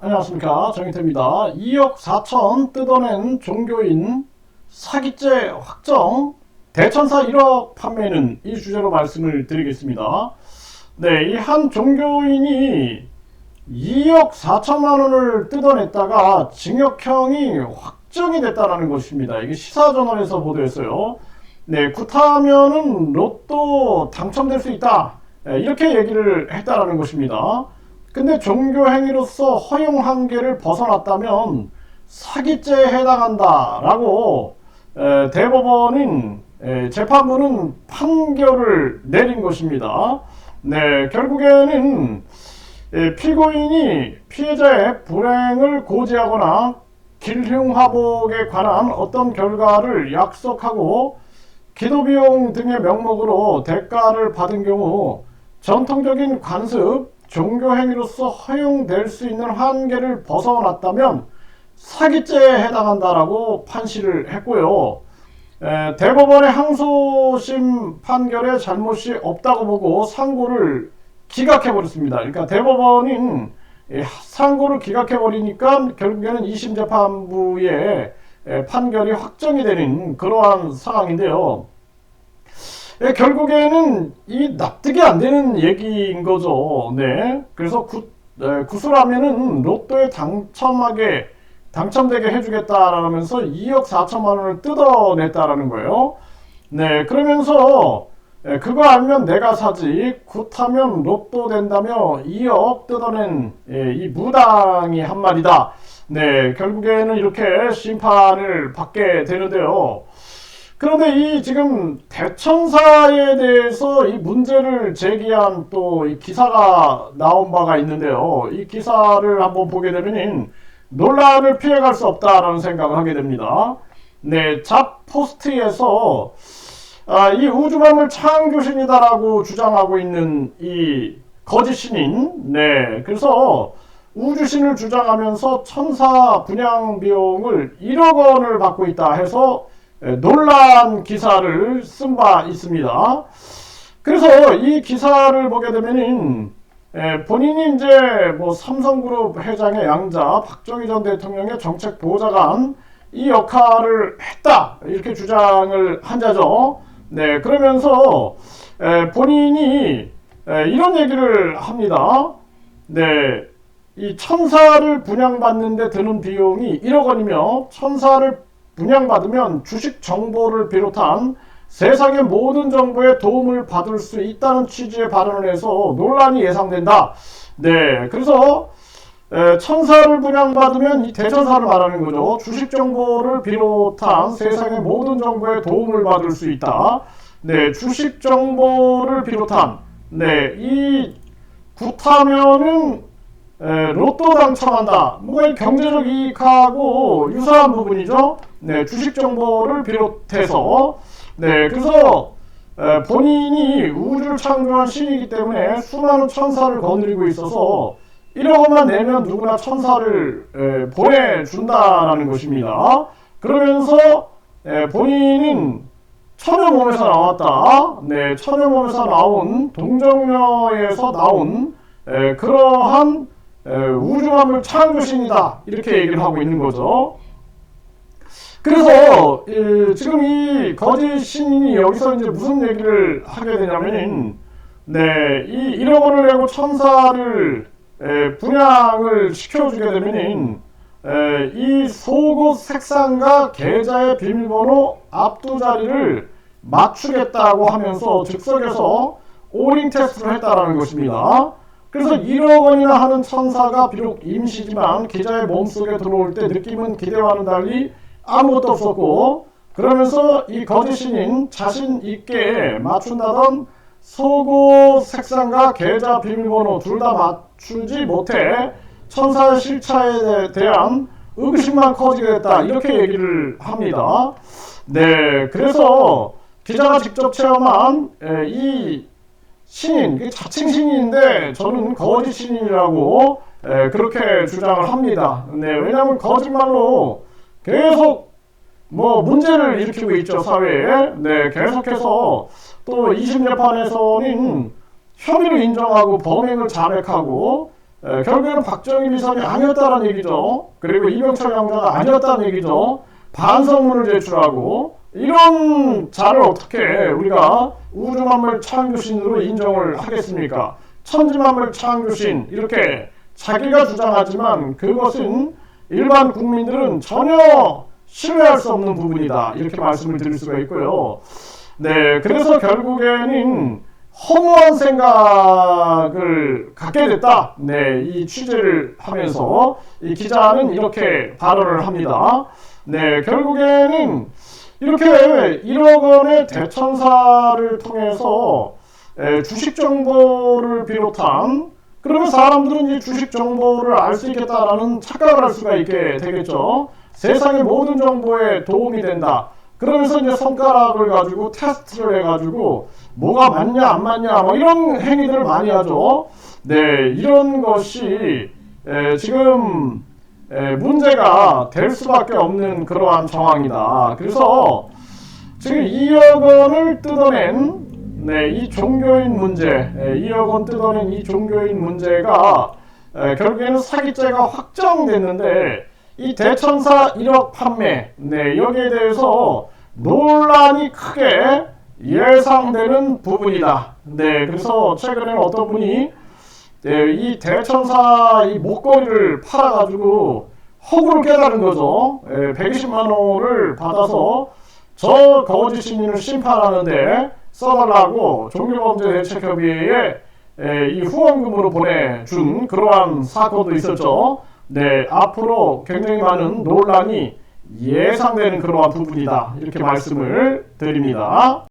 안녕하십니까, 정희태입니다. 2억 4천 뜯어낸 종교인 사기죄 확정, 대천사 1억 판매는 이 주제로 말씀을 드리겠습니다. 네, 이 한 종교인이 2억 4천만 원을 뜯어냈다가 징역형이 확정이 됐다는 것입니다. 이게 시사저널에서 보도했어요. 네, 굿하면은 로또 당첨될 수 있다, 이렇게 얘기를 했다는 것입니다. 근데 종교 행위로서 허용 한계를 벗어났다면 사기죄에 해당한다라고 대법원인 재판부는 판결을 내린 것입니다. 네, 결국에는 피고인이 피해자의 불행을 고지하거나 길흉화복에 관한 어떤 결과를 약속하고 기도비용 등의 명목으로 대가를 받은 경우 전통적인 관습, 종교행위로서 허용될 수 있는 한계를 벗어났다면 사기죄에 해당한다라고 판시를 했고요. 대법원의 항소심 판결에 잘못이 없다고 보고 상고를 기각해버렸습니다. 그러니까 대법원인 상고를 기각해버리니까 결국에는 2심 재판부의 판결이 확정이 되는 그러한 상황인데요. 결국에는 이 납득이 안 되는 얘기인 거죠. 네. 그래서 구술하면은 로또에 당첨되게 해주겠다라면서 2억 4천만 원을 뜯어냈다라는 거예요. 네. 그러면서 그거 알면 내가 사지, 굿하면 로또 된다며 2억 뜯어낸 이 무당이 한 말이다. 네. 결국에는 이렇게 심판을 받게 되는데요. 그런데 이 지금 대천사에 대해서 이 문제를 제기한 또 이 기사가 나온 바가 있는데요. 이 기사를 한번 보게 되면 논란을 피해갈 수 없다라는 생각을 하게 됩니다. 네, 잡 포스트에서 이 우주만물 창조신이다라고 주장하고 있는 이 거짓 신인, 네, 그래서 우주신을 주장하면서 천사 분양 비용을 1억 원을 받고 있다 해서 논란 기사를 쓴 바 있습니다. 그래서 이 기사를 보게 되면은 본인이 이제 뭐 삼성그룹 회장의 양자 박정희 전 대통령의 정책 보좌관 이 역할을 했다 이렇게 주장을 한 자죠. 네, 그러면서 본인이 이런 얘기를 합니다. 네, 이 천사를 분양받는데 드는 비용이 1억 원이며 천사를 분양받으면 주식 정보를 비롯한 세상의 모든 정보에 도움을 받을 수 있다는 취지의 발언을 해서 논란이 예상된다. 네, 그래서 천사를 분양받으면 이 대천사를 말하는 거죠. 주식 정보를 비롯한 세상의 모든 정보에 도움을 받을 수 있다. 네, 주식 정보를 비롯한 이 굿하면은 로또 당첨한다. 뭔가 경제적 이익하고 유사한 부분이죠. 네, 주식 정보를 비롯해서 그래서 본인이 우주를 창조한 신이기 때문에 수많은 천사를 거느리고 있어서 1억 원만 내면 누구나 천사를 보내준다라는 것입니다. 그러면서 본인은 처녀 몸에서 나왔다. 네, 처녀 몸에서 나온 동정녀에서 나온 그러한 우주만물 창조신이다 이렇게 얘기를 하고 있는 거죠. 그래서 지금 이 거짓 신인이 여기서 이제 무슨 얘기를 하게 되냐면은 이 1억 원을 내고 천사를 분양을 시켜주게 되면은 이 속옷 색상과 계좌의 비밀번호 앞두자리를 맞추겠다고 하면서 즉석에서 오링 테스트를 했다라는 것입니다. 그래서 1억 원이나 하는 천사가 비록 임시지만 기자의 몸속에 들어올 때 느낌은 기대와는 달리 아무것도 없었고, 그러면서 이 거짓 신인 자신 있게 맞춘다던 속옷 색상과 계좌 비밀번호 둘 다 맞추지 못해 천사의 실체에 대한 의구심만 커지게 됐다 이렇게 얘기를 합니다. 네, 그래서 기자가 직접 체험한 이 신인, 자칭 신인인데 저는 거짓 신인이라고 그렇게 주장을 합니다. 네, 왜냐하면 거짓말로 계속 뭐 문제를 일으키고 있죠, 사회에. 네, 계속해서 또 2심 재판에서는 혐의를 인정하고 범행을 자백하고 결국에는 박정희 비서관이 아니었다는 얘기죠. 그리고 이병철 양자가 아니었다는 얘기죠. 반성문을 제출하고 이런 자를 어떻게 우리가 우주만물 창조신으로 인정을 하겠습니까? 천지만물 창조신 이렇게 자기가 주장하지만 그것은 일반 국민들은 전혀 신뢰할 수 없는 부분이다. 이렇게 말씀을 드릴 수가 있고요. 네, 그래서 결국에는 허무한 생각을 갖게 됐다. 네, 이 취재를 하면서 이 기자는 이렇게 발언을 합니다. 네, 결국에는 이렇게 1억 원의 대천사를 통해서 주식 정보를 비롯한 그러면 사람들은 이 주식 정보를 알 수 있겠다라는 착각을 할 수가 있게 되겠죠. 세상의 모든 정보에 도움이 된다. 그러면서 이제 손가락을 가지고 테스트를 해가지고 뭐가 맞냐 안 맞냐 뭐 이런 행위들을 많이 하죠. 네, 이런 것이 지금 문제가 될 수밖에 없는 그러한 정황이다. 그래서 지금 2억 원을 뜯어낸 이 종교인 문제, 2억 원 뜯어낸 이 종교인 문제가 결국에는 사기죄가 확정됐는데 이 대천사 1억 판매, 여기에 대해서 논란이 크게 예상되는 부분이다. 그래서 최근에는 어떤 분이 이 대천사 이 목걸이를 팔아가지고 허구를 깨달은 거죠. 120만 원을 받아서 저 거짓 신인을 심판하는데 써달라고 종교범죄대책협의회에 이 후원금으로 보내준 그러한 사건도 있었죠. 앞으로 굉장히 많은 논란이 예상되는 그러한 부분이다. 이렇게 말씀을 드립니다.